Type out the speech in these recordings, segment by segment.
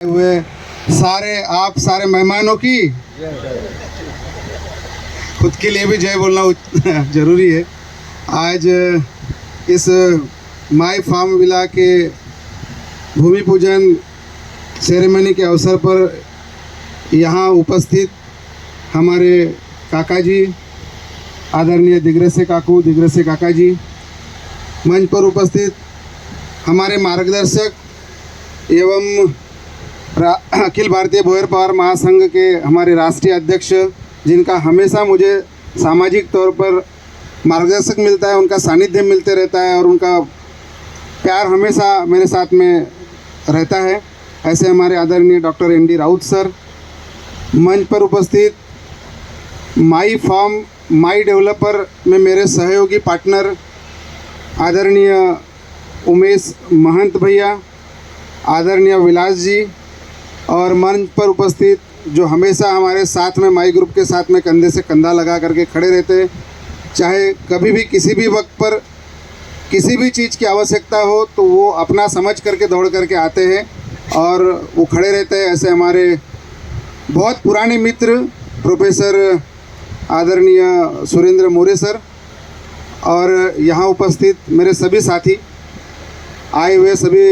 हुए सारे आप सारे मेहमानों की खुद के लिए भी जय बोलना जरूरी है। आज इस माई फार्म विला के भूमि पूजन सेरेमनी के अवसर पर यहाँ उपस्थित हमारे काका जी, आदरणीय दिग्रसे काका जी, मंच पर उपस्थित हमारे मार्गदर्शक एवं अखिल भारतीय भोयर पवार महासंघ के हमारे राष्ट्रीय अध्यक्ष, जिनका हमेशा मुझे सामाजिक तौर पर मार्गदर्शक मिलता है, उनका सानिध्य मिलते रहता है और उनका प्यार हमेशा मेरे साथ में रहता है, ऐसे हमारे आदरणीय डॉक्टर ND राउत सर, मंच पर उपस्थित माई फार्म माई डेवलपर में मेरे सहयोगी पार्टनर आदरणीय उमेश महंत भैया, आदरणीय विलास जी, और मंच पर उपस्थित जो हमेशा हमारे साथ में माई ग्रुप के साथ में कंधे से कंधा लगा करके खड़े रहते हैं, चाहे कभी भी किसी भी वक्त पर किसी भी चीज़ की आवश्यकता हो तो वो अपना समझ करके दौड़ करके आते हैं और वो खड़े रहते हैं। ऐसे हमारे बहुत पुराने मित्र प्रोफेसर आदरणीय सुरेंद्र मोरे सर और यहाँ उपस्थित मेरे सभी साथी, आए हुए सभी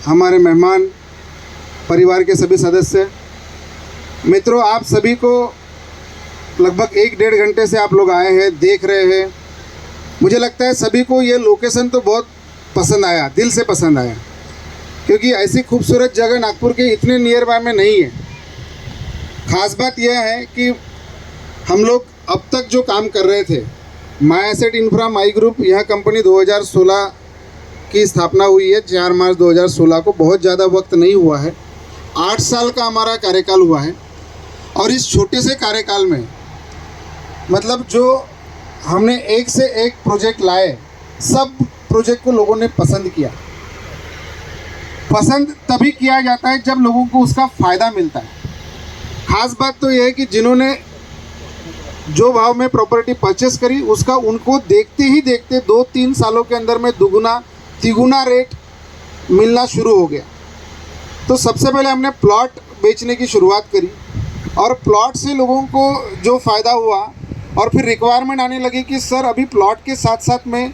हमारे मेहमान, परिवार के सभी सदस्य मित्रों, आप सभी को लगभग 1-1.5 घंटे से आप लोग आए हैं, देख रहे हैं। मुझे लगता है सभी को ये लोकेशन तो बहुत पसंद आया, दिल से पसंद आया, क्योंकि ऐसी खूबसूरत जगह नागपुर के इतने नियर बाय में नहीं है। ख़ास बात यह है कि हम लोग अब तक जो काम कर रहे थे, my asset infra my group, यह कंपनी 2016 की स्थापना हुई है, 4 मार्च 2016 को। बहुत ज़्यादा वक्त नहीं हुआ है, 8 साल का हमारा कार्यकाल हुआ है। और इस छोटे से कार्यकाल में मतलब जो हमने एक से एक प्रोजेक्ट लाए, सब प्रोजेक्ट को लोगों ने पसंद किया। पसंद तभी किया जाता है जब लोगों को उसका फ़ायदा मिलता है। ख़ास बात तो यह है कि जिन्होंने जो भाव में प्रॉपर्टी परचेस करी, उसका उनको देखते ही देखते 2-3 सालों के अंदर में दुगुना तिगुना रेट मिलना शुरू हो गया। तो सबसे पहले हमने प्लॉट बेचने की शुरुआत करी और प्लॉट से लोगों को जो फ़ायदा हुआ और फिर रिक्वायरमेंट आने लगी कि सर अभी प्लॉट के साथ साथ में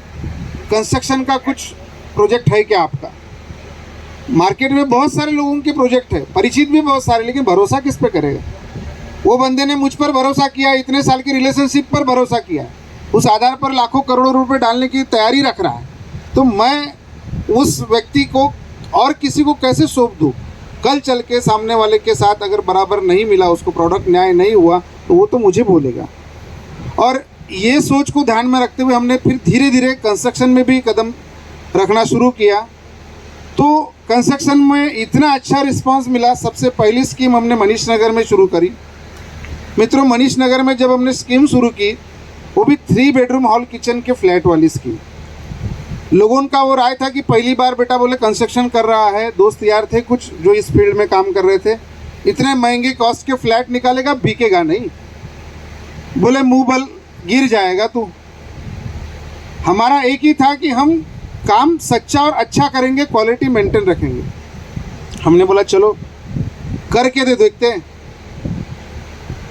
कंस्ट्रक्शन का कुछ प्रोजेक्ट है क्या आपका। मार्केट में बहुत सारे लोगों के प्रोजेक्ट है, परिचित भी बहुत सारे, लेकिन भरोसा किस पे करेगा। वो बंदे ने मुझ पर भरोसा किया, इतने साल की रिलेशनशिप पर भरोसा किया, उस आधार पर लाखों करोड़ों रुपए डालने की तैयारी रख रहा है, तो मैं उस व्यक्ति को और किसी को कैसे सौंप दूँ। कल चल के सामने वाले के साथ अगर बराबर नहीं मिला, उसको प्रोडक्ट न्याय नहीं हुआ, तो वो तो मुझे बोलेगा। और ये सोच को ध्यान में रखते हुए हमने फिर धीरे धीरे कंस्ट्रक्शन में भी कदम रखना शुरू किया। तो कंस्ट्रक्शन में इतना अच्छा रिस्पांस मिला। सबसे पहली स्कीम हमने मनीष नगर में शुरू करी। मित्रों, मनीष नगर में जब हमने स्कीम शुरू की, वो भी 3 बेडरूम हॉल किचन के फ्लैट वाली स्कीम। लोगों का वो राय था कि पहली बार बेटा बोले कंस्ट्रक्शन कर रहा है, दोस्त यार थे कुछ जो इस फील्ड में काम कर रहे थे, इतने महंगे कॉस्ट के फ्लैट निकालेगा, बिकेगा नहीं, बोले मुंह बल गिर जाएगा तू। हमारा एक ही था कि हम काम सच्चा और अच्छा करेंगे, क्वालिटी मेंटेन रखेंगे। हमने बोला चलो करके देखते हैं।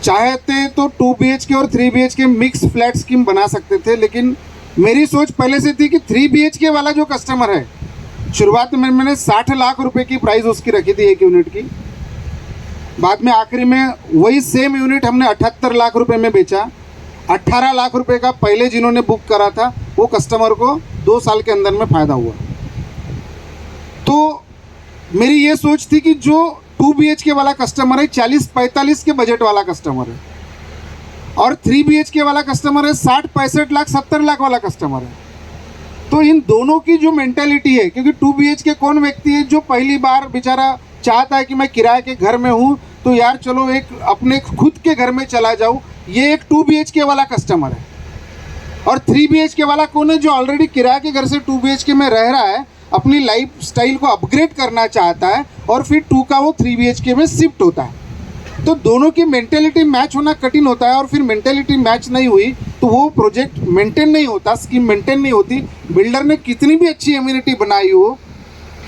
चाहते तो 2 BHK और 3 BHK मिक्स फ्लैट स्कीम बना सकते थे, लेकिन मेरी सोच पहले से थी कि 3 BHK वाला जो कस्टमर है, शुरुआत में मैंने 60 लाख रुपए की प्राइस उसकी रखी थी एक यूनिट की। बाद में आखिरी में वही सेम यूनिट हमने 78 लाख रुपए में बेचा। 18 लाख रुपए का पहले जिन्होंने बुक करा था, वो कस्टमर को 2 साल के अंदर में फ़ायदा हुआ। तो मेरी ये सोच थी कि जो 2 BHK वाला कस्टमर है, 40-45 के बजट वाला कस्टमर है, और 3 BHK वाला कस्टमर है 60-65 लाख 70 लाख वाला कस्टमर है। तो इन दोनों की जो मेंटेलिटी है, क्योंकि 2 BHK कौन व्यक्ति है जो पहली बार बेचारा चाहता है कि मैं किराए के घर में हूँ तो यार चलो एक अपने खुद के घर में चला जाऊँ, ये एक 2 BHK वाला कस्टमर है। और 3 BHK वाला कौन है, जो ऑलरेडी किराए के घर से 2 BHK में रह रहा है, अपनी लाइफ स्टाइल को अपग्रेड करना चाहता है और फिर 2 का वो 3 BHK में शिफ्ट होता है। तो दोनों की मेंटेलिटी मैच होना कठिन होता है, और फिर मेंटेलिटी मैच नहीं हुई तो वो प्रोजेक्ट मेंटेन नहीं होता, स्कीम मेंटेन नहीं होती। बिल्डर ने कितनी भी अच्छी इम्यूनिटी बनाई हो,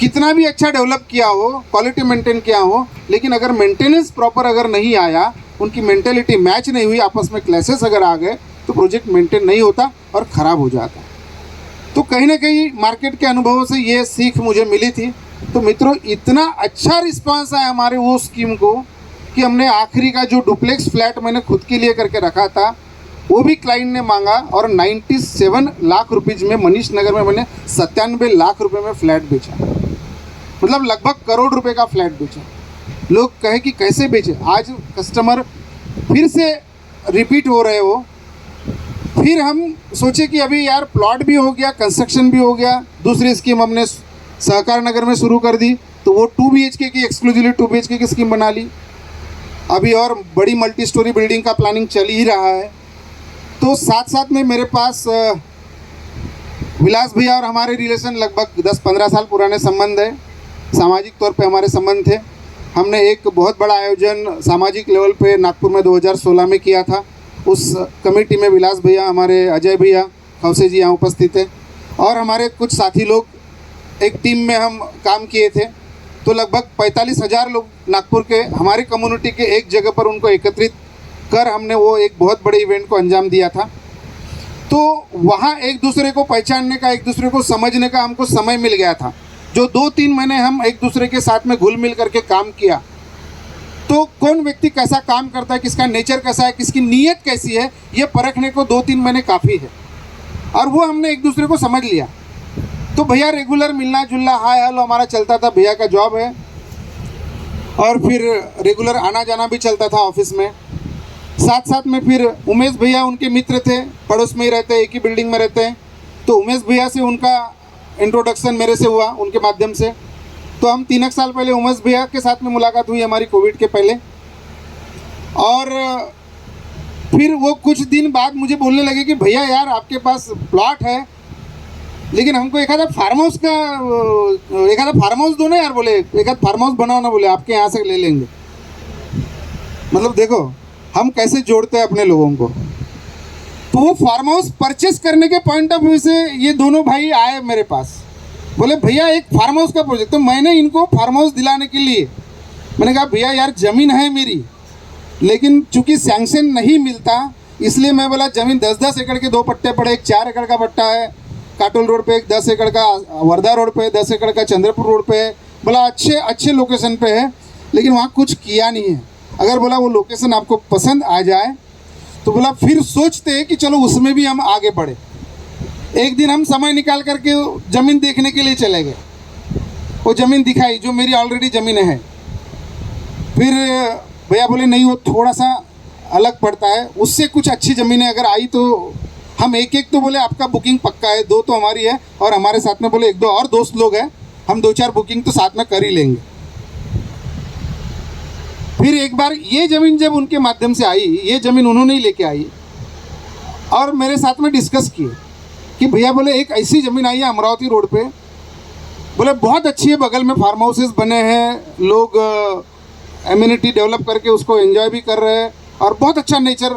कितना भी अच्छा डेवलप किया हो, क्वालिटी मेंटेन किया हो, लेकिन अगर मेंटेनेंस प्रॉपर अगर नहीं आया, उनकी मेंटेलिटी मैच नहीं हुई, आपस में क्लैशेस अगर आ गए, तो प्रोजेक्ट मेंटेन नहीं होता और ख़राब हो जाता। तो कहीं ना कहीं मार्केट के अनुभवों से ये सीख मुझे मिली थी। तो मित्रों, इतना अच्छा रिस्पांस आया हमारे वो स्कीम को कि हमने आखिरी का जो डुप्लेक्स फ्लैट मैंने खुद के लिए करके रखा था, वो भी क्लाइंट ने मांगा और 97 लाख रुपीज़ में मनीष नगर में मैंने 97 लाख रुपए में फ्लैट बेचा। मतलब लगभग करोड़ रुपए का फ्लैट बेचा। लोग कहे कि कैसे बेचे, आज कस्टमर फिर से रिपीट हो रहे हो। फिर हम सोचे कि अभी यार प्लॉट भी हो गया, कंस्ट्रक्शन भी हो गया, दूसरी स्कीम हमने सहकार नगर में शुरू कर दी, तो वो 2 BHK की एक्सक्लूसिवली 2 BHK की स्कीम बना ली। अभी और बड़ी मल्टी स्टोरी बिल्डिंग का प्लानिंग चल ही रहा है। तो साथ साथ में मेरे पास विलास भैया और हमारे रिलेशन लगभग 10-15 साल पुराने संबंध है, सामाजिक तौर पे हमारे संबंध थे। हमने एक बहुत बड़ा आयोजन सामाजिक लेवल पे नागपुर में 2016 में किया था। उस कमेटी में विलास भैया, हमारे अजय भैया, खौसे जी यहाँ उपस्थित थे और हमारे कुछ साथी लोग एक टीम में हम काम किए थे। तो लगभग 45,000 लोग नागपुर के हमारी कम्युनिटी के एक जगह पर उनको एकत्रित कर हमने वो एक बहुत बड़े इवेंट को अंजाम दिया था। तो वहाँ एक दूसरे को पहचानने का, एक दूसरे को समझने का हमको समय मिल गया था। जो 2-3 महीने हम एक दूसरे के साथ में घुल मिल करके काम किया, तो कौन व्यक्ति कैसा काम करता है, किसका नेचर कैसा है, किसकी नीयत कैसी है, ये परखने को 2-3 महीने काफ़ी है। और वो हमने एक दूसरे को समझ लिया। तो भैया रेगुलर मिलना जुलना, हाय हेलो हमारा चलता था, भैया का जॉब है, और फिर रेगुलर आना जाना भी चलता था ऑफिस में। साथ साथ में फिर उमेश भैया उनके मित्र थे, पड़ोस में ही रहते हैं, एक ही बिल्डिंग में रहते हैं। तो उमेश भैया से उनका इंट्रोडक्शन मेरे से हुआ, उनके माध्यम से। तो हम 3 साल पहले उमेश भैया के साथ में मुलाकात हुई हमारी कोविड के पहले। और फिर वो कुछ दिन बाद मुझे बोलने लगे कि भैया यार आपके पास प्लॉट है, लेकिन हमको एक आधा फार्म हाउस दो ना यार, बोले एक आध फार्म हाउस बनाओ ना, बोले आपके यहाँ से ले लेंगे। मतलब देखो हम कैसे जोड़ते हैं अपने लोगों को। तो वो फार्म हाउस परचेस करने के पॉइंट ऑफ व्यू से ये दोनों भाई आए मेरे पास, बोले भैया एक फार्म हाउस का प्रोजेक्ट। तो मैंने इनको फार्म हाउस दिलाने के लिए मैंने कहा भैया यार ज़मीन है मेरी, लेकिन चूंकि सैंक्शन नहीं मिलता, इसलिए मैं बोला ज़मीन 10-10 एकड़ के 2 पट्टे पड़े, एक 4 एकड़ का पट्टा है काटोल रोड पे, एक 10 एकड़ का वर्धा रोड पे, 10 एकड़ का चंद्रपुर रोड पे है। बोला अच्छे लोकेशन पे है, लेकिन वहाँ कुछ किया नहीं है। अगर बोला वो लोकेशन आपको पसंद आ जाए तो बोला फिर सोचते हैं कि चलो उसमें भी हम आगे बढ़े। एक दिन हम समय निकाल करके ज़मीन देखने के लिए चले गए। वो ज़मीन दिखाई जो मेरी ऑलरेडी ज़मीन है। फिर भैया बोले नहीं वो थोड़ा सा अलग पड़ता है, उससे कुछ अच्छी ज़मीनें अगर आई तो हम एक तो बोले आपका बुकिंग पक्का है, 2 तो हमारी है, और हमारे साथ में बोले 1-2 और दोस्त लोग हैं, हम 2-4 बुकिंग तो साथ में कर ही लेंगे। फिर एक बार ये ज़मीन जब उनके माध्यम से आई, ये ज़मीन उन्होंने ही लेके आई और मेरे साथ में डिस्कस किए कि भैया बोले एक ऐसी ज़मीन आई है अमरावती रोड पे, बोले बहुत अच्छी है, बगल में फार्म हाउसेस बने हैं, लोग एम्यूनिटी डेवलप करके उसको एंजॉय भी कर रहे हैं और बहुत अच्छा नेचर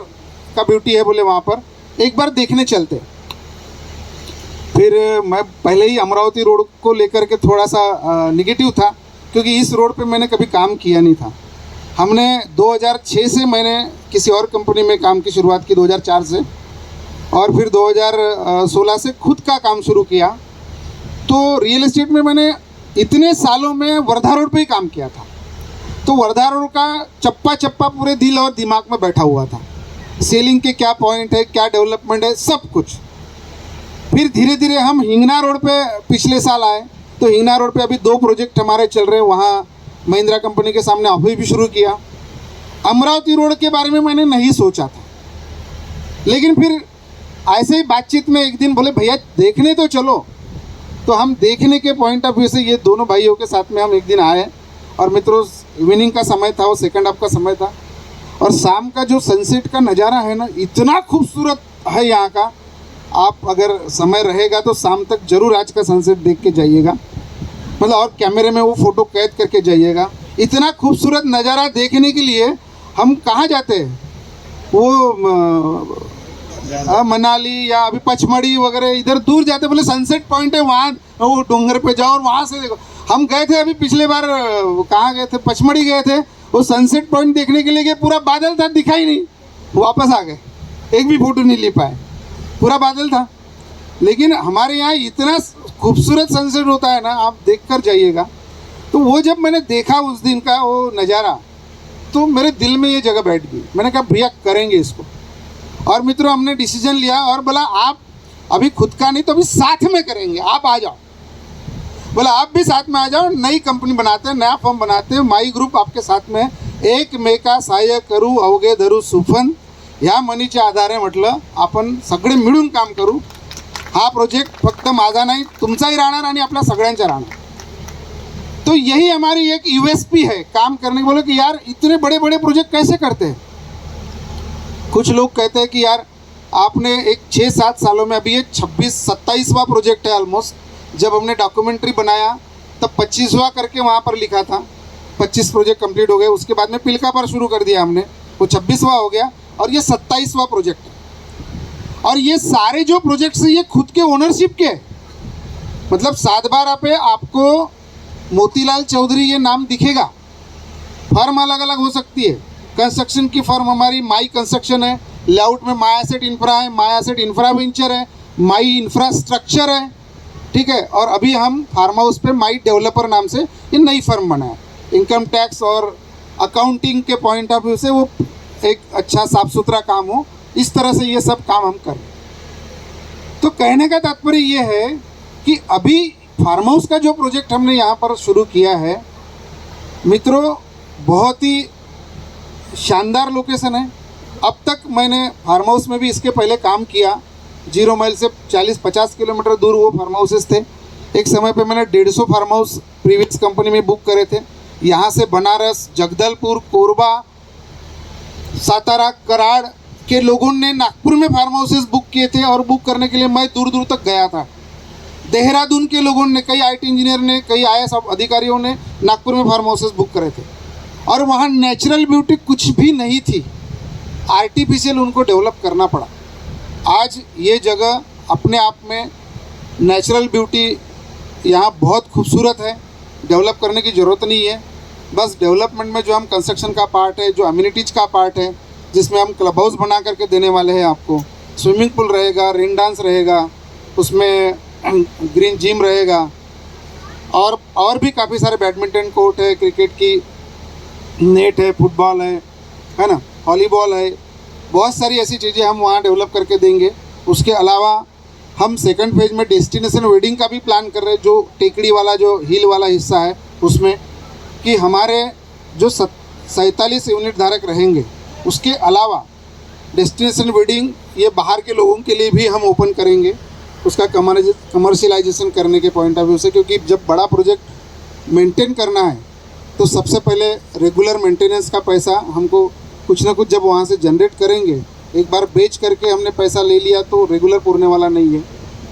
का ब्यूटी है, बोले वहाँ पर एक बार देखने चलते। फिर मैं पहले ही अमरावती रोड को लेकर के थोड़ा सा निगेटिव था, क्योंकि इस रोड पे मैंने कभी काम किया नहीं था। हमने 2006 से मैंने किसी और कंपनी में काम की शुरुआत की, 2004 से, और फिर 2016 से खुद का काम शुरू किया। तो रियल एस्टेट में मैंने इतने सालों में वर्धा रोड पे ही काम किया था। तो वर्धा रोड का चप्पा चप्पा पूरे दिल और दिमाग में बैठा हुआ था, सेलिंग के क्या पॉइंट है, क्या डेवलपमेंट है, सब कुछ। फिर धीरे धीरे हम हिंगना रोड पे पिछले साल आए। तो हिंगना रोड पे अभी 2 प्रोजेक्ट हमारे चल रहे हैं, वहाँ महिंद्रा कंपनी के सामने ऑफिस भी शुरू किया। अमरावती रोड के बारे में मैंने नहीं सोचा था, लेकिन फिर ऐसे ही बातचीत में एक दिन बोले भैया देखने तो चलो। तो हम देखने के पॉइंट ऑफ व्यू से ये दोनों भाइयों के साथ में हम एक दिन आए, और मित्रों इवनिंग का समय था, वो सेकंड हाफ का समय था, और शाम का जो सनसेट का नज़ारा है ना, इतना खूबसूरत है यहाँ का। आप अगर समय रहेगा तो शाम तक जरूर आज का सनसेट देख के जाइएगा, मतलब और कैमरे में वो फ़ोटो कैद करके जाइएगा। इतना खूबसूरत नज़ारा देखने के लिए हम कहाँ जाते हैं, वो मनाली या अभी पचमढ़ी वगैरह इधर दूर जाते, बोले सनसेट पॉइंट है वहाँ, वो डोंगर पे जाओ और वहाँ से देखो। हम गए थे अभी पिछले बार, कहाँ गए थे, पचमढ़ी गए थे, वो सनसेट पॉइंट देखने के लिए गए, पूरा बादल था, दिखाई नहीं, वापस आ गए, एक भी फोटो नहीं ले पाए, पूरा बादल था। लेकिन हमारे यहाँ इतना खूबसूरत सनसेट होता है ना, आप देख कर जाइएगा। तो वो जब मैंने देखा उस दिन का वो नज़ारा, तो मेरे दिल में ये जगह बैठ गई। मैंने कहा भैया करेंगे इसको। और मित्रों, हमने डिसीजन लिया और बोला आप अभी खुद का नहीं तो अभी साथ में करेंगे, आप आ जाओ। बोला आप भी साथ में आ जाओ, नई कंपनी बनाते हैं, नया फर्म बनाते हैं, माई ग्रुप आपके साथ में, एकमेका सहाय्य करू अवघे धरू सुफन, ह्या मनीच्या आधारे म्हटलं आपण सगळे मिळून काम करू। हा प्रोजेक्ट फक्त माझा नाही, तुमचाही राहणार आणि आपल्या सगळ्यांचा राहणार। तो यही हमारी एक यूएसपी है काम करने के। बोले कि यार इतने बड़े बड़े प्रोजेक्ट कैसे करते हैं। कुछ लोग कहते हैं कि यार आपने एक 6-7 सालों में, अभी ये 26-27वां प्रोजेक्ट है ऑलमोस्ट। जब हमने डॉक्यूमेंट्री बनाया तब 25वां करके वहाँ पर लिखा था, 25 प्रोजेक्ट कंप्लीट हो गए। उसके बाद में पिलका पर शुरू कर दिया हमने, वो 26वां हो गया और ये 27वां प्रोजेक्ट है। और ये सारे जो प्रोजेक्ट्स हैं ये खुद के ओनरशिप के, मतलब 7 बार पे आपको मोतीलाल चौधरी ये नाम दिखेगा। फर्म अलग अलग हो सकती है। कंस्ट्रक्शन की फर्म हमारी माई कंस्ट्रक्शन है, लेआउट में माई एसेट इंफ्रा है, माई एसेट इंफ्रा वेंचर है, माई इंफ्रास्ट्रक्चर है, ठीक है। और अभी हम फार्म हाउस पे माई डेवलपर नाम से ये नई फर्म बना है। इनकम टैक्स और अकाउंटिंग के पॉइंट ऑफ व्यू से वो एक अच्छा साफ सुथरा काम हो, इस तरह से ये सब काम हम कर रहे हैं। तो कहने का तात्पर्य ये है कि अभी फार्म हाउस का जो प्रोजेक्ट हमने यहाँ पर शुरू किया है मित्रों, बहुत ही शानदार लोकेशन है। अब तक मैंने फार्म हाउस में भी इसके पहले काम किया। 0 माइल से 40-50 किलोमीटर दूर वो फार्म हाउसेस थे। एक समय पे मैंने 150 फार्म हाउस प्रीवियस कंपनी में बुक करे थे। यहाँ से बनारस, जगदलपुर, कोरबा, सातारा, कराड़ के लोगों ने नागपुर में फार्म हाउसेस बुक किए थे। और बुक करने के लिए मैं दूर दूर तक गया था। देहरादून के लोगों ने, कई IT इंजीनियर ने, कई IAS अधिकारियों ने नागपुर में फार्म हाउसेस बुक करे थे। और वहाँ नेचुरल ब्यूटी कुछ भी नहीं थी, आर्टिफिशियल उनको डेवलप करना पड़ा। आज ये जगह अपने आप में नेचुरल ब्यूटी यहाँ बहुत खूबसूरत है, डेवलप करने की ज़रूरत नहीं है। बस डेवलपमेंट में जो हम कंस्ट्रक्शन का पार्ट है, जो अम्यूनिटीज़ का पार्ट है, जिसमें हम क्लब हाउस बना करके देने वाले हैं आपको, स्विमिंग पूल रहेगा, रेन डांस रहेगा, उसमें ग्रीन जिम रहेगा, और भी काफ़ी सारे बैडमिंटन कोर्ट है, क्रिकेट की नेट है, फुटबॉल है ना, वॉलीबॉल है, बहुत सारी ऐसी चीज़ें हम वहाँ डेवलप करके देंगे। उसके अलावा हम सेकंड फेज में डेस्टिनेशन वेडिंग का भी प्लान कर रहे हैं, जो टेकड़ी वाला, जो हिल वाला हिस्सा है उसमें, कि हमारे जो 47 यूनिट धारक रहेंगे, उसके अलावा डेस्टिनेशन वेडिंग ये बाहर के लोगों के लिए भी हम ओपन करेंगे, उसका कमर्शियलाइजेशन करने के पॉइंट ऑफ व्यू से। क्योंकि जब बड़ा प्रोजेक्ट मेंटेन करना है तो सबसे पहले रेगुलर मेंटेनेंस का पैसा हमको कुछ ना कुछ जब वहाँ से जनरेट करेंगे। एक बार बेच करके हमने पैसा ले लिया तो रेगुलर पुरने वाला नहीं है।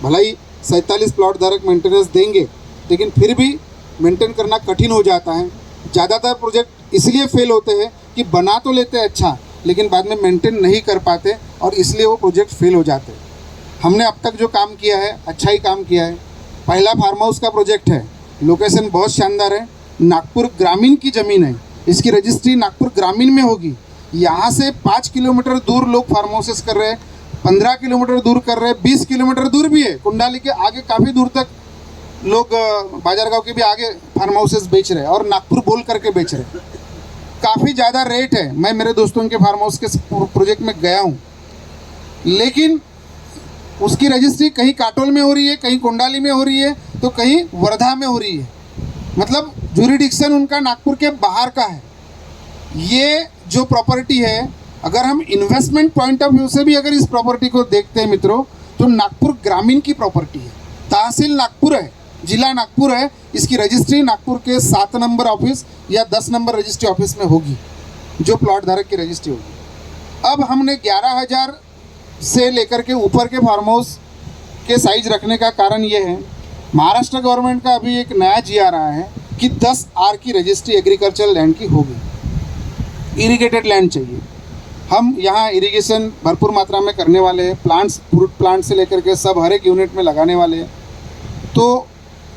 भला ही 47 प्लॉट धारक मेंटेनेंस देंगे, लेकिन फिर भी मेंटेन करना कठिन हो जाता है। ज़्यादातर प्रोजेक्ट इसलिए फेल होते हैं कि बना तो लेते हैं अच्छा, लेकिन बाद में मेंटेन नहीं कर पाते, और इसलिए वो प्रोजेक्ट फेल हो जाते हैं। हमने अब तक जो काम किया है अच्छा ही काम किया है। पहला फार्म हाउस का प्रोजेक्ट है, लोकेशन बहुत शानदार है, नागपुर ग्रामीण की ज़मीन है, इसकी रजिस्ट्री नागपुर ग्रामीण में होगी। यहाँ से 5 किलोमीटर दूर लोग फार्म हाउसेस कर रहे हैं, 15 किलोमीटर दूर कर रहे हैं, 20 किलोमीटर दूर भी है। कुंडाली के आगे काफ़ी दूर तक लोग, बाजारगांव के भी आगे फार्म हाउसेस बेच रहे हैं, और नागपुर बोल करके बेच रहे हैं। काफ़ी ज़्यादा रेट है। मैं मेरे दोस्तों के फार्म हाउस के प्रोजेक्ट में गया हूँ, लेकिन उसकी रजिस्ट्री कहीं काटोल में हो रही है, कहीं कुंडाली में हो रही है, तो कहीं वर्धा में हो रही है। मतलब जुरिडिक्शन उनका नागपुर के बाहर का है। ये जो प्रॉपर्टी है, अगर हम इन्वेस्टमेंट पॉइंट ऑफ व्यू से भी अगर इस प्रॉपर्टी को देखते हैं मित्रों, तो नागपुर ग्रामीण की प्रॉपर्टी है, तहसील नागपुर है, जिला नागपुर है। इसकी रजिस्ट्री नागपुर के 7 नंबर ऑफिस या 10 नंबर रजिस्ट्री ऑफिस में होगी, जो प्लॉट धारक की रजिस्ट्री होगी। अब हमने 11,000 से लेकर के ऊपर के फार्म हाउस के साइज रखने का कारण ये है, महाराष्ट्र गवर्नमेंट का अभी एक नया जी आ रहा है कि 10 आर की रजिस्ट्री एग्रीकल्चरल लैंड की होगी। इरिगेटेड लैंड चाहिए। हम यहाँ इरिगेशन भरपूर मात्रा में करने वाले हैं, प्लांट्स, फ्रूट प्लांट से लेकर के सब हर एक यूनिट में लगाने वाले हैं। तो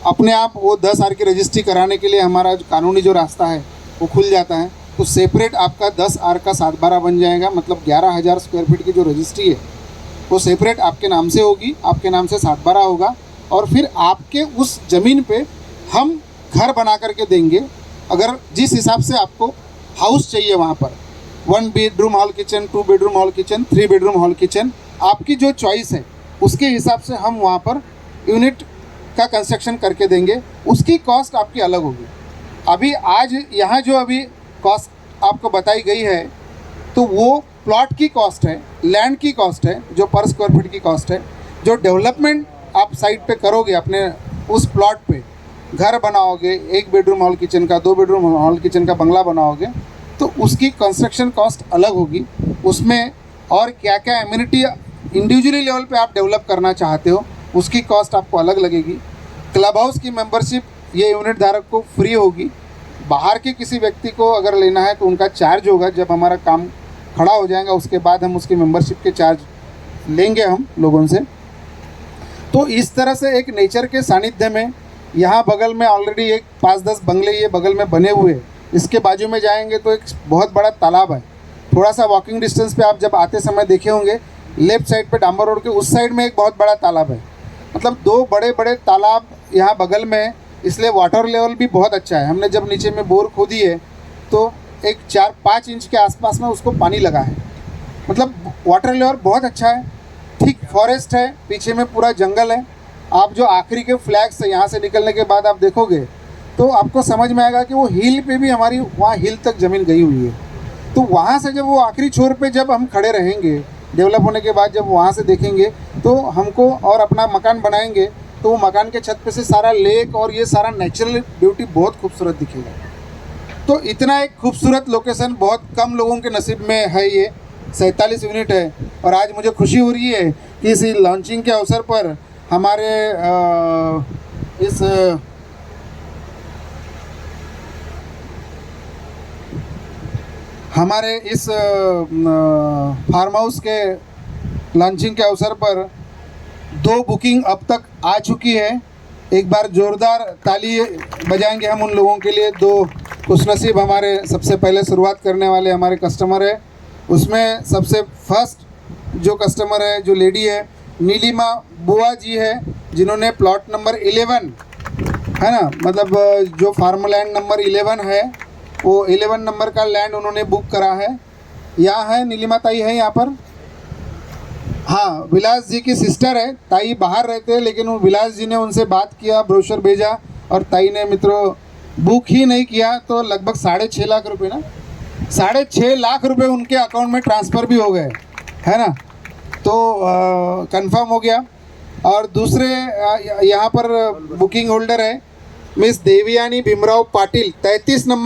अपने आप वो 10 आर की रजिस्ट्री कराने के लिए हमारा जो कानूनी जो रास्ता है वो खुल जाता है। तो सेपरेट आपका 10 आर का 7/12 बन जाएगा, मतलब 11,000 स्क्वायर फीट की जो रजिस्ट्री है वो सेपरेट आपके नाम से होगी, आपके नाम से 7/12 होगा। और फिर आपके उस ज़मीन पे हम घर बना करके देंगे, अगर जिस हिसाब से आपको हाउस चाहिए वहाँ पर 1 bedroom hall kitchen, 2 bedroom hall kitchen, 3 bedroom hall kitchen, आपकी जो चॉइस है उसके हिसाब से हम वहाँ पर यूनिट का कंस्ट्रक्शन करके देंगे। उसकी कॉस्ट आपकी अलग होगी। अभी आज यहाँ जो अभी कॉस्ट आपको बताई गई है तो वो प्लॉट की कॉस्ट है, लैंड की कॉस्ट है, जो पर स्क्वायर फीट की कॉस्ट है। जो डेवलपमेंट आप साइट पे करोगे अपने उस प्लॉट पे, घर बनाओगे, 1 बेडरूम हॉल किचन का, 2 बेडरूम हॉल किचन का बंगला बनाओगे, तो उसकी कंस्ट्रक्शन कॉस्ट अलग होगी। उसमें और क्या क्या एमिनिटी इंडिविजुअली लेवल पे आप डेवलप करना चाहते हो उसकी कॉस्ट आपको अलग लगेगी। क्लब हाउस की मेंबरशिप ये यूनिट धारक को फ्री होगी। बाहर के किसी व्यक्ति को अगर लेना है तो उनका चार्ज होगा। जब हमारा काम खड़ा हो जाएगा उसके बाद हम उसकी मेंबरशिप के चार्ज लेंगे हम लोगों से। तो इस तरह से एक नेचर के सानिध्य में यहाँ बगल में ऑलरेडी एक 5-10 बंगले ये बगल में बने हुए हैं। इसके बाजू में जाएंगे तो एक बहुत बड़ा तालाब है। थोड़ा सा वॉकिंग डिस्टेंस पे आप जब आते समय देखे होंगे, लेफ्ट साइड पे डांबर रोड के उस साइड में एक बहुत बड़ा तालाब है। मतलब 2 बड़े बड़े तालाब यहाँ बगल में है, इसलिए वाटर लेवल भी बहुत अच्छा है। हमने जब नीचे में बोर खोदी है तो एक 4-5 इंच के आसपास में उसको पानी लगा है। मतलब वाटर लेवल बहुत अच्छा है। ठीक फॉरेस्ट है, पीछे में पूरा जंगल है। आप जो आखिरी के फ्लैग्स से यहाँ से निकलने के बाद आप देखोगे तो आपको समझ में आएगा कि वो हिल पे भी हमारी वहाँ हिल तक ज़मीन गई हुई है। तो वहाँ से जब वो आखिरी छोर पे जब हम खड़े रहेंगे, डेवलप होने के बाद जब वहाँ से देखेंगे तो हमको और अपना मकान बनाएंगे तो वो मकान के छत पे से सारा लेक और ये सारा नेचुरल ब्यूटी बहुत खूबसूरत दिखेगा। तो इतना एक खूबसूरत लोकेशन बहुत कम लोगों के नसीब में है। ये 47 यूनिट है और आज मुझे खुशी हो रही है कि इस लॉन्चिंग के अवसर पर हमारे इस फार्म हाउस के लॉन्चिंग के अवसर पर 2 बुकिंग अब तक आ चुकी है। एक बार ज़ोरदार ताली बजाएंगे हम उन लोगों के लिए। 2 खुशनसीब हमारे सबसे पहले शुरुआत करने वाले हमारे कस्टमर है। उसमें सबसे फर्स्ट जो कस्टमर है, जो लेडी है, नीलिमा बुआ जी है, जिन्होंने प्लॉट नंबर 11 है ना, मतलब जो फार्म लैंड नंबर 11 है वो 11 नंबर का लैंड उन्होंने बुक करा है। यहाँ है नीलिमा ताई है यहाँ पर। हाँ, विलास जी की सिस्टर है। ताई बाहर रहते हैं लेकिन वो विलास जी ने उनसे बात किया, ब्रोशर भेजा और ताई ने मित्रों बुक ही नहीं किया तो लगभग 6.5 लाख रुपए ना, 6.5 लाख रुपए उनके अकाउंट में ट्रांसफ़र भी हो गए, है ना। तो कंफर्म हो गया। और दूसरे यहाँ पर बुकिंग होल्डर है मिस देवयानी भीमराव पाटिल, 33 नंबर